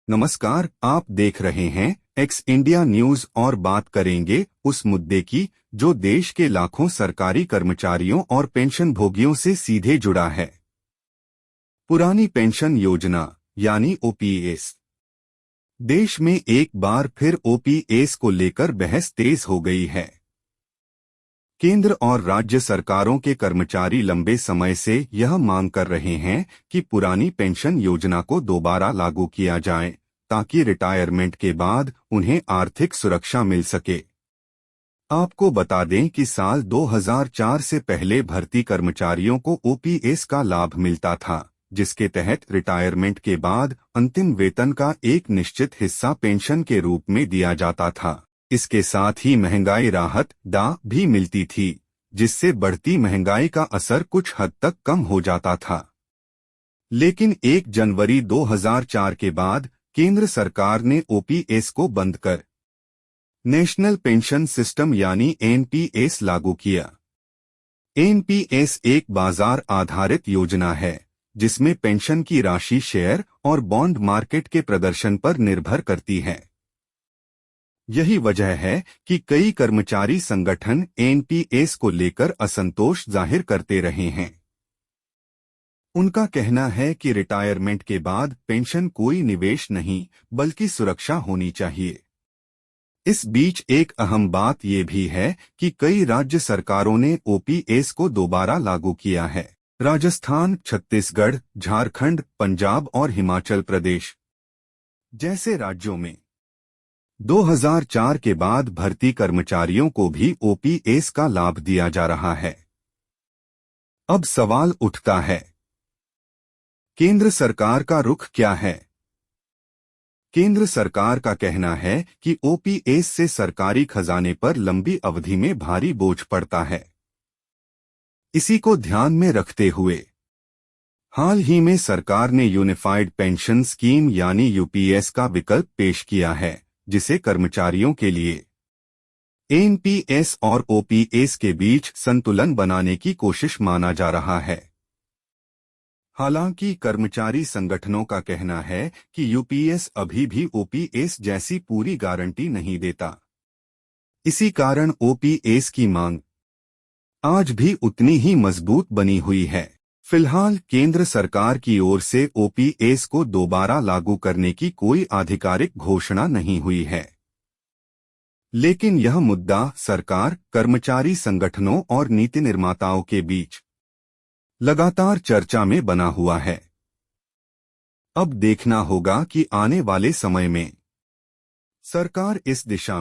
नमस्कार, आप देख रहे हैं एक्स इंडिया न्यूज और बात करेंगे उस मुद्दे की जो देश के लाखों सरकारी कर्मचारियों और पेंशन भोगियों से सीधे जुड़ा है। पुरानी पेंशन योजना यानी ओपीएस। देश में एक बार फिर ओपीएस को लेकर बहस तेज हो गई है। केंद्र और राज्य सरकारों के कर्मचारी लंबे समय से यह मांग कर रहे हैं कि पुरानी पेंशन योजना को दोबारा लागू किया जाए ताकि रिटायरमेंट के बाद उन्हें आर्थिक सुरक्षा मिल सके। आपको बता दें कि साल 2004 से पहले भर्ती कर्मचारियों को ओपीएस का लाभ मिलता था, जिसके तहत रिटायरमेंट के बाद अंतिम वेतन का एक निश्चित हिस्सा पेंशन के रूप में दिया जाता था। इसके साथ ही महंगाई राहत भी मिलती थी, जिससे बढ़ती महंगाई का असर कुछ हद तक कम हो जाता था। लेकिन 1 जनवरी 2004 के बाद केंद्र सरकार ने ओपीएस को बंद कर नेशनल पेंशन सिस्टम यानी एनपीएस लागू किया। एनपीएस एक बाजार आधारित योजना है जिसमें पेंशन की राशि शेयर और बॉन्ड मार्केट के प्रदर्शन पर निर्भर करती है। यही वजह है कि कई कर्मचारी संगठन एनपीएस को लेकर असंतोष जाहिर करते रहे हैं। उनका कहना है कि रिटायरमेंट के बाद पेंशन कोई निवेश नहीं बल्कि सुरक्षा होनी चाहिए। इस बीच एक अहम बात ये भी है कि कई राज्य सरकारों ने ओपीएस को दोबारा लागू किया है। राजस्थान, छत्तीसगढ़, झारखंड, पंजाब और हिमाचल प्रदेश जैसे राज्यों में 2004 के बाद भर्ती कर्मचारियों को भी ओपीएस का लाभ दिया जा रहा है। अब सवाल उठता है, केंद्र सरकार का रुख क्या है? केंद्र सरकार का कहना है कि ओपीएस से सरकारी खजाने पर लंबी अवधि में भारी बोझ पड़ता है। इसी को ध्यान में रखते हुए हाल ही में सरकार ने यूनिफाइड पेंशन स्कीम यानी यूपीएस का विकल्प पेश किया है, जिसे कर्मचारियों के लिए एनपीएस और ओपीएस के बीच संतुलन बनाने की कोशिश माना जा रहा है। हालांकि कर्मचारी संगठनों का कहना है कि यूपीएस अभी भी ओपीएस जैसी पूरी गारंटी नहीं देता। इसी कारण ओपीएस की मांग आज भी उतनी ही मजबूत बनी हुई है। फिलहाल केंद्र सरकार की ओर से ओपीएस को दोबारा लागू करने की कोई आधिकारिक घोषणा नहीं हुई है, लेकिन यह मुद्दा सरकार, कर्मचारी संगठनों और नीति निर्माताओं के बीच लगातार चर्चा में बना हुआ है। अब देखना होगा कि आने वाले समय में सरकार इस दिशा में